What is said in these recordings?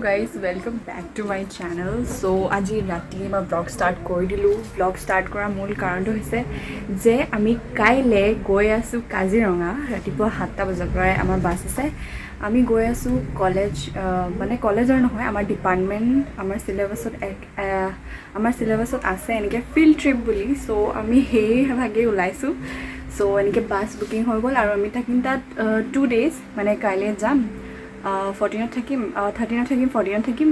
guys, welcome back to my channel. So আজি ৰাতি মই ব্লগ ষ্টাৰ্ট কৰি দিলোঁ. ব্লগ ষ্টাৰ্ট কৰাৰ মূল কাৰণটো হৈছে যে আমি কাইলৈ গৈ আছোঁ কাজিৰঙা। ৰাতিপুৱা 7টা বজাৰ পৰাই আমাৰ বাছ আছে। আমি গৈ আছোঁ কলেজ, মানে কলেজৰ নহয়, আমাৰ ডিপাৰ্টমেণ্ট, আমাৰ চিলেবাছত আছে এনেকৈ ফিল্ড ট্ৰিপ বুলি। চ' আমি সেই ভাগে ওলাইছোঁ। চ' এনেকৈ বাছ বুকিং হৈ গ'ল আৰু আমি থাকিম তাত 2 days, মানে কাইলৈ যাম, 14ত থাকিম, 13ত থাকিম, 14ত থাকিম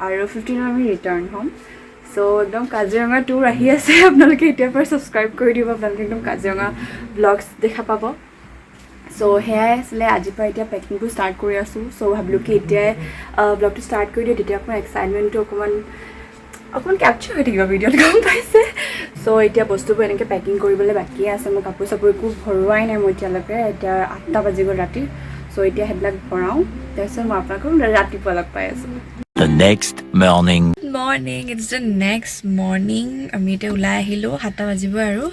আৰু 15ত আমি ৰিটাৰ্ণ হ'ম। চ' একদম কাজিৰঙা টুৰ আহি আছে। আপোনালোকে এতিয়াৰ পৰা ছাবস্ক্ৰাইব কৰি দিব, আপোনালোকে একদম কাজিৰঙা ব্লগছ দেখা পাব। চ' সেয়াই আছিলে। আজিৰ পৰা এতিয়া পেকিংটো ষ্টাৰ্ট কৰি আছোঁ। চ' ভাবিলোঁ কি এতিয়াই ব্লগটো ষ্টাৰ্ট কৰি দিওঁ, তেতিয়া আপোনাৰ এক্সাইটমেণ্টটো অকণমান কেপচাৰ হৈ থাকিব ভিডিঅ'ত, গম পাইছে। চ' এতিয়া বস্তুবোৰ এনেকৈ পেকিং কৰিবলৈ বাকী আছে। মোৰ কাপোৰ চাপোৰ একো ভৰোৱাই নাই মই এতিয়ালৈকে। এতিয়া 8টা বাজি গ'ল ৰাতি। চ' এতিয়া সেইবিলাক ভৰাওঁ, তাৰপিছত মই আপোনালোকক ৰাতিপুৱা লগ পাই আছোঁ। The next morning. It's the next morning. আমি এতিয়া ওলাই আহিলোঁ, 7টা বাজিব আৰু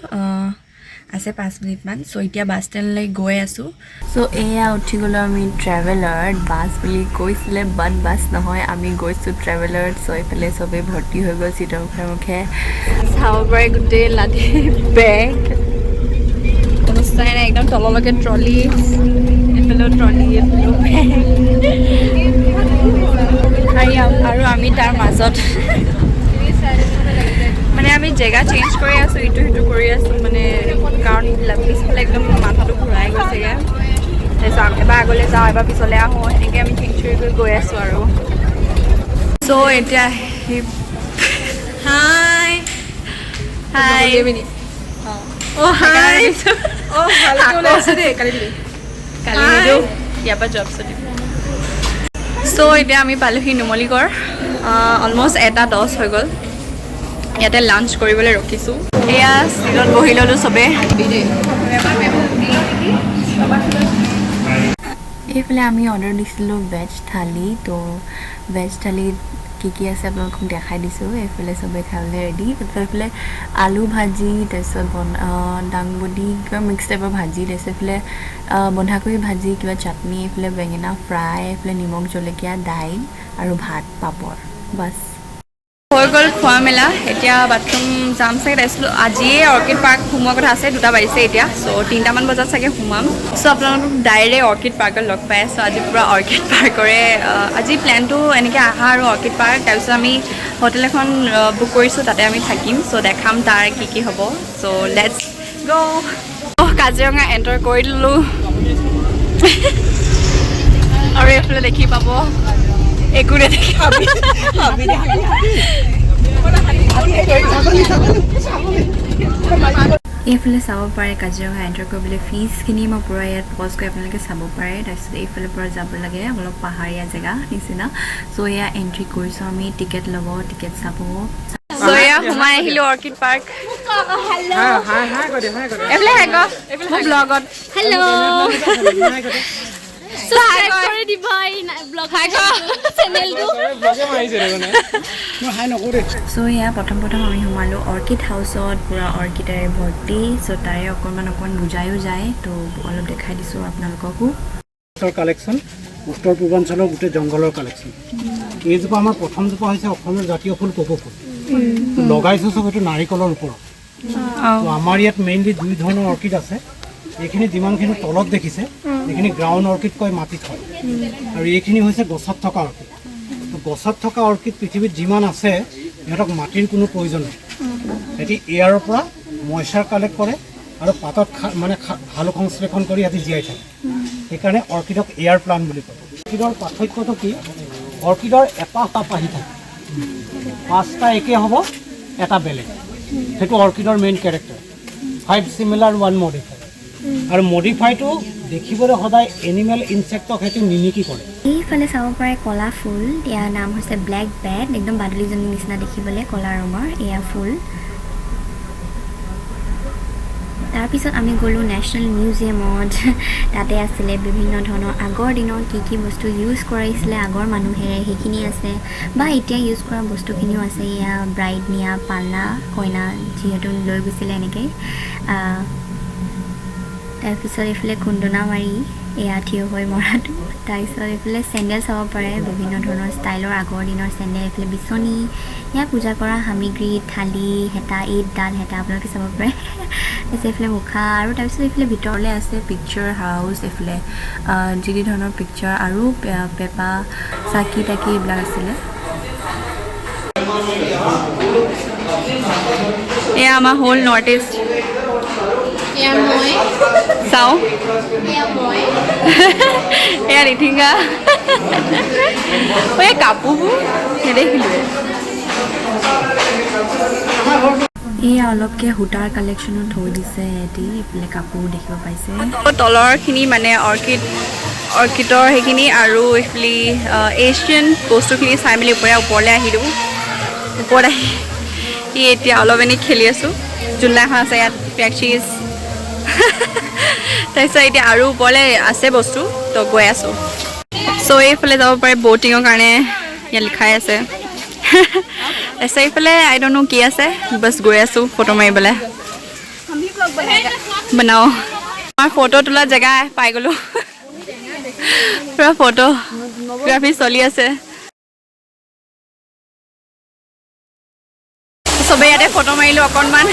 আছে 5 মিনিটমান। চ' এতিয়া বাছ ষ্টেণ্ডলৈ গৈ আছোঁ। চ' এয়া উঠি গ'লোঁ আমি ট্ৰেভেলাৰত। বাছ বুলি কৈছিলে, বাট বাছ নহয়, আমি গৈছোঁ ট্ৰেভেলাৰত। চ' এইফালে চবেই ভৰ্তি হৈ গ'ল চিটৰ মুখে মুখে। চাব পাৰে গোটেই লাঠি বেগ, অৱস্থাই নাই, একদম তললৈকে ট্ৰলি, এইফালেও ট্ৰলি, এইফালেও বেগ, আৰু আমি তাৰ মাজত মানে আমি জেগা চেঞ্জ কৰি আছোঁ, ইটো সিটো কৰি আছোঁ, মানে কাৰণ পিছফালে একদম মাথাটো ঘূৰাই গৈছেগৈ। তাৰপিছত এবাৰ আগলৈ যাওঁ, এবাৰ পিছলৈ আহোঁ, সেনেকৈ আমি চেঞ্জ কৰি গৈ আছোঁ আৰু। চ' এতিয়া হাই হাই ইয়াৰ পৰা জব চলি। চ' এতিয়া আমি পালোহি নুমলীগড়। অলমষ্ট 1:10 হৈ গ'ল। ইয়াতে লাঞ্চ কৰিবলৈ ৰখিছোঁ। এয়া চিটত বহি ল'লোঁ চবেই। এইফালে আমি অৰ্ডাৰ দিছিলোঁ ভেজ থালি। তো ভেজ থালিত কি আছে আপোনালোকক দেখাই দিছোঁ। এইফালে চবেই খাবলৈ ৰেডি। এইফালে আলু ভাজি, তাৰপিছত দাংবডি কিবা মিক্স টাইপৰ ভাজি, তাৰপিছত এইফালে বন্ধাকবি ভাজি, কিবা চাটনি, এইফালে বেঙেনা ফ্ৰাই, এইফালে নিমখ জলকীয়া, দাইল আৰু ভাত, পাপৰ, বাছ হৈ গ'ল খোৱা মেলা। এতিয়া বাথৰুম যাম চাগে। তাৰপিছত আজিয়ে অৰ্কিড পাৰ্ক সোমোৱাৰ কথা আছে, 2টা বাজিছে এতিয়া। চ' 3টামান বজাত চাগে সোমাম। চ' আপোনালোকক ডাইৰেক্ট অৰ্কিড পাৰ্কত লগ পাই আছোঁ। আজি পূৰা অৰ্কিড পাৰ্কৰে আজি প্লেনটো এনেকৈ আহা আৰু অৰ্কিড পাৰ্ক। তাৰপিছত আমি হোটেল এখন বুক কৰিছোঁ, তাতে আমি থাকিম। চ' দেখাম তাৰ কি হ'ব। চ' লেটছ গ'। কাজিৰঙা এণ্টাৰ কৰি দিলোঁ আৰু এইফালে দেখি পাব একো নেদেখি। এইফালে চাব পাৰে কাজিৰঙা এণ্টাৰ কৰিবলৈ ফিজখিনি মই পূৰা ইয়াত পজ কৰি আপোনালোকে চাব পাৰে। তাৰপিছত এইফালে পৰা যাব লাগে, অলপ পাহাৰীয়া জেগা নিচিনা। চ' এয়া এণ্ট্ৰি কৰিছোঁ আমি, টিকেট ল'ব, টিকেট চাব। চ' এয়া সোমাই আহিলোঁ অৰ্কিড পাৰ্ক। মোৰ ব্লগত চ' এয়া প্ৰথম আমি সোমালোঁ অৰ্কিড হাউচত, পূৰা অৰ্কিডেৰে ভৰ্তি। চ' তাৰে অকণমান বুজায়ো যায়, তো অলপ দেখাই দিছোঁ আপোনালোককো। কালেকশ্যন উত্তৰ পূৰ্বাঞ্চলৰ গোটেই জংঘলৰ কালেকশ্যন। এইজোপা আমাৰ প্ৰথমজোপা হৈছে অসমৰ জাতীয় ফুল কপৌ ফুল। লগাইছোঁ চব এইটো নাৰিকলৰ ওপৰত। তো আমাৰ ইয়াত মেইনলি 2 ধৰণৰ অৰ্কিড আছে। এইখিনি যিমানখিনি তলত দেখিছে এইখিনি গ্ৰাউণ্ড অৰ্কিড কয়, মাটিত হয়। আৰু এইখিনি হৈছে গছত থকা অৰ্কিড। তো গছত থকা অৰ্কিড পৃথিৱীত যিমান আছে, সিহঁতক মাটিৰ কোনো প্ৰয়োজন নাই। সিহঁতি এয়াৰৰ পৰা মইশ্চাৰ কালেক্ট কৰে আৰু পাতত মানে ভালু সংশ্লেষণ কৰি সিহঁতি জীয়াই থাকে। সেইকাৰণে অৰ্কিডক এয়াৰ প্লাণ্ট বুলি কয়। অৰ্কিডৰ পাৰ্থক্যটো কি? অৰ্কিডৰ এপাহ আহি থাকে, 5টা একে হ'ব, এটা বেলেগ। সেইটো অৰ্কিডৰ মেইন কেৰেক্টাৰ। 5 similar 1 modify. আৰু মডিফাইটো দেখিবলৈ সদায় এনিমেল ইনচেক্টক সেইটো মিমিকি কৰে। এইফালে চাব পাৰে কলা ফুল, ইয়াৰ নাম হৈছে ব্লেক বেড। একদম বাদুলিজনীৰ নিচিনা দেখিবলৈ, কলা ৰঙৰ এয়া ফুল। তাৰপিছত আমি গ'লোঁ নেশ্যনেল মিউজিয়ামত। তাতে আছিলে বিভিন্ন ধৰণৰ আগৰ দিনত কি বস্তু ইউজ কৰাইছিলে আগৰ মানুহে, সেইখিনি আছে, বা এতিয়া ইউজ কৰা বস্তুখিনিও আছে। এয়া ব্ৰাইড নিয়া পাল্লা, কইনা যিহেতু লৈ গৈছিলে এনেকৈ। তাৰপিছত এইফালে খুন্দনা মাৰি এয়া থিয় হৈ মৰাটো তাৰপিছত এইফালে চেণ্ডেল চাব পাৰে বিভিন্ন ধৰণৰ ষ্টাইলৰ আগৰ দিনৰ চেণ্ডেল এইফালে বিচনী ইয়াত পূজা কৰা সামগ্ৰী থালি হেতা ঈদ ডাল হেতা আপোনালোকে চাব পাৰে তাৰপিছত এইফালে মুখা আৰু তাৰপিছত এইফালে ভিতৰলৈ আছে পিকচাৰ হাউচ এইফালে যি ধৰণৰ পিকচাৰ আৰু পেপা চাকি তাকি এইবিলাক আছিলে এয়া আমাৰ হ'ল নৰ্থ ইষ্ট চাওঁ এয়া ৰিঠিংগা এই কাপোৰবোৰ নেদেখিলোঁ এয়া অলপকৈ সূতাৰ কালেকশ্যনত থৈ দিছে এটি এইফালে কাপোৰ দেখিব পাইছে তলৰখিনি মানে অৰ্কিডৰ সেইখিনি আৰু এইফালে এছিয়ান বস্তুখিনি চাই মেলি ওপৰলৈ আহিলোঁ ওপৰত আহি এতিয়া অলপ এনেই খেলি আছোঁ জোলনা এখন আছে ইয়াত পেপচিজ তাৰপিছত এতিয়া আৰু ওপৰলৈ আছে বস্তু তো গৈ আছোঁ চ' এইফালে যাব পাৰে ব'টিঙৰ কাৰণে ইয়াত লিখাই আছে তাৰপিছত এইফালে আই ডণ্ট ন' কি আছে বাছ গৈ আছোঁ ফটো মাৰিবলৈ বনাওঁ আমাৰ ফটো তোলা জেগা পাই গ'লোঁ পূৰা ফটোগ্ৰাফী চলি আছে চবেই ইয়াতে ফটো মাৰিলোঁ অকণমান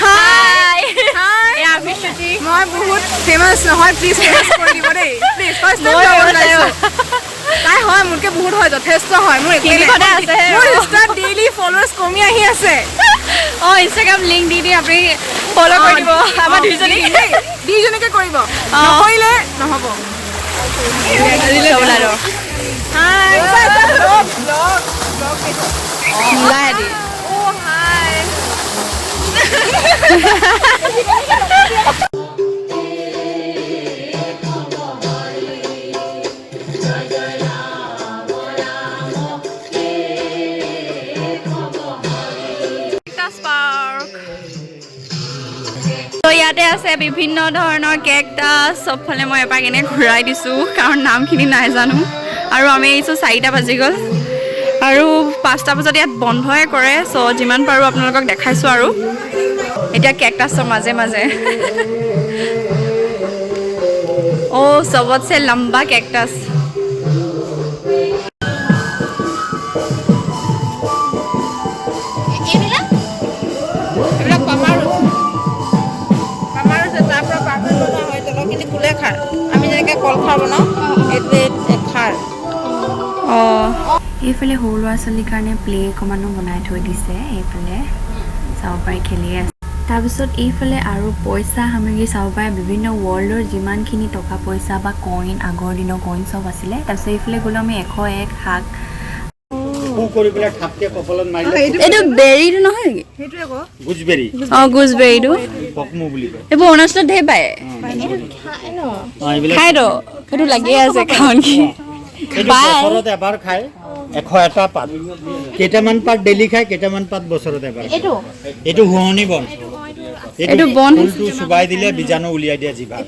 হাই মই বহুত ফেমাছ নহয় প্লিজ ফেমাছ কৰি দিব দেই প্লিজ ফাৰ্ষ্ট তাই হয় মোতকৈ বহুত হয় যথেষ্ট হয় মোৰ ইনষ্টাত ডেইলি ফলোৱাৰ্ছ কমি আহি আছে অঁ ইনষ্টাগ্ৰাম লিংক দি দিম আপুনি ফ'ল' কৰি দিব আমাৰ দুইজনীকে কৰিব নকৰিলে নহ'ব ইয়াতে আছে বিভিন্ন ধৰণৰ কেকটাছ চবফালে মই এপাক এনে ঘূৰাই দিছোঁ কাৰণ নামখিনি নাই জানো আৰু আমি আহিছোঁ 4টা বাজি গ'ল আৰু 5টা বজাত ইয়াত বন্ধই কৰে চ' যিমান পাৰোঁ আপোনালোকক দেখাইছোঁ আৰু এতিয়া কেকটাছৰ মাজে মাজে অ' চবতছে লম্বা কেকটাছ আমি যেনেকৈ কলখাৰ বনাওঁ এইটোৱে খাৰ অঁ এইফালে সৰু ল'ৰা ছোৱালীৰ কাৰণে প্লে অকণমানো বনাই থৈ দিছে এইফালে চাব পাৰি খেলি আছে তাৰপিছত এইফালে আৰু পইচা সামগ্ৰী চাব পাৰে বিভিন্ন ৱৰ্ল্ডৰ যিমানখিনি টকা পইচা বা কইন আগৰ দিনৰ কইন চব আছিলে তাৰপিছত এইফালে গ'লোঁ আমি 101 শাক এইটো বেৰীটো নহয় নেকি অঁ গুজবেৰীটো এইবোৰ অৰুণাচলত ঢেৰ পায় খাইতো সেইটো লাগিয়ে আছে কাৰণ কি এবাৰ খায় 101টা পাত কেইটামান পাত ডেইলি খায় কেইটামান পাত বছৰত এবাৰ এইটো শুৱনি বন এইটো বন ফুলটো চুবাই দিলে বীজাণু উলিয়াই দিয়ে জিভাত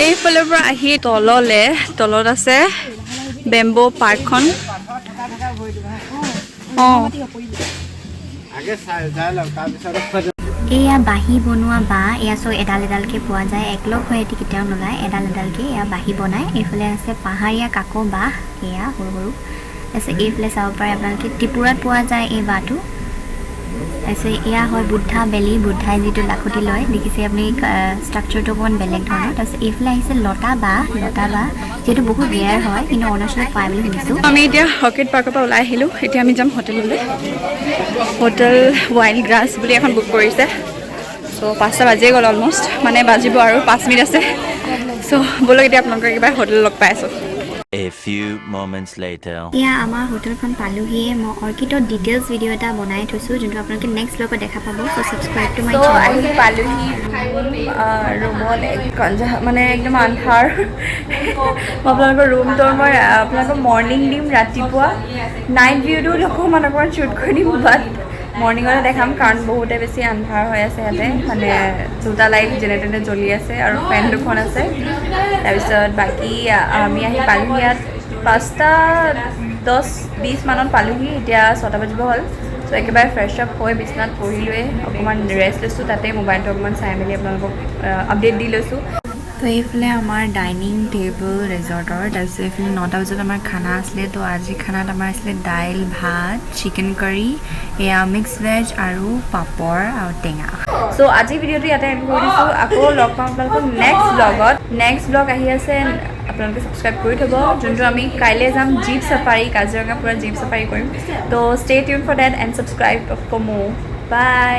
এইফালৰ পৰা আহি তলত আছে বেম্বো পাৰ্কখন অঁ এয়া বাঁহী বনোৱা বাঁহ এয়া চব এডাল এডালকৈ পোৱা যায় একলগ হৈ এটি কেতিয়াও নোলায় এডাল এডালকৈ এয়া বাঁহী বনায় এইফালে আছে পাহাৰীয়া কাকো বাঁহ এয়া সৰু সৰু তাৰপিছত এইফালে চাব পাৰে আপোনালোকে ত্ৰিপুৰাত পোৱা যায় এই বাঁহটো তাৰপিছত এয়া হয় বুদ্ধা বেলি বুদ্ধাই যিটো লাখুটি লয় দেখিছে আপুনি ষ্ট্ৰাকচাৰটো অকণমান বেলেগ ধৰণৰ তাৰপিছত এইফালে আহিছে লতা বাঁহ যিহেতু বহুত ৰেয়াৰ হয় কিন্তু অৰুণাচলত পায় বুলি শুনিছোঁ আমি এতিয়া অৰ্কিড পাৰ্কৰ পৰা ওলাই আহিলোঁ এতিয়া আমি যাম হোটেললৈ হোটেল ৱাইল্ড গ্ৰাছ বুলি এখন বুক কৰিছে চ' 5টা বাজিয়ে গ'ল অলমষ্ট মানে বাজিব আৰু 5 মিনিট আছে চ' ব'লক এতিয়া আপোনালোকক কিবা হোটেল লগ পাই আছোঁ A few moments later. এয়া আমাৰ হোটেলখন পালোহিয়ে মই অৰ্কিডৰ ডিটেইলছ ভিডিঅ' এটা বনাই থৈছোঁ যোনটো আপোনালোকে নেক্সট ব্লগত দেখা পাব চ' ছাবস্ক্ৰাইব টু মাই চেনেল আহি পালোহি ৰুমত মানে একদম আন্ধাৰ মই আপোনালোকৰ ৰুমটোৰ মই আপোনালোকক মৰ্ণিং দিম ৰাতিপুৱা নাইট ভিউটো অকণমান শ্বুট কৰি দিম বাট মৰ্ণিঙতে দেখাম কাৰণ বহুতে বেছি আন্ধাৰ হৈ আছে ইয়াতে মানে 2টা লাইট যেনে তেনে জ্বলি আছে আৰু ফেন দুখন আছে তাৰপিছত বাকী আমি আহি পালোঁ ইয়াত 5টা 10-20 মানত পালোহি এতিয়া 6টা বাজিব হ'ল চ' একেবাৰে ফ্ৰেছ আপ হৈ বিচনাত পঢ়ি লৈ অকণমান ৰেষ্ট লৈছোঁ তাতে মোবাইলটো অকণমান চাই মেলি আপোনালোকক আপডেট দি লৈছোঁ তো এইফালে আমাৰ ডাইনিং টেবল ৰিজৰ্টৰ তাৰপিছত এইফালে 9টা বজাত আমাৰ খানা আছিলে তো আজি খানাত আমাৰ আছিলে দাইল ভাত চিকেন কাৰী এয়া মিক্স ভেজ আৰু পাপৰ আৰু টেঙা চ' আজি ভিডিঅ'টো ইয়াতে এণ্ড কৰি দিছোঁ আকৌ লগ পাম আপোনালোকক নেক্সট ব্লগ আহি আছে আপোনালোকে ছাবস্ক্ৰাইব কৰি থ'ব যোনটো আমি কাইলৈ যাম জীপ চাফাৰী কাজিৰঙা পূৰা জীপ চাফাৰী কৰিম তো stay tuned for that and subscribe for more by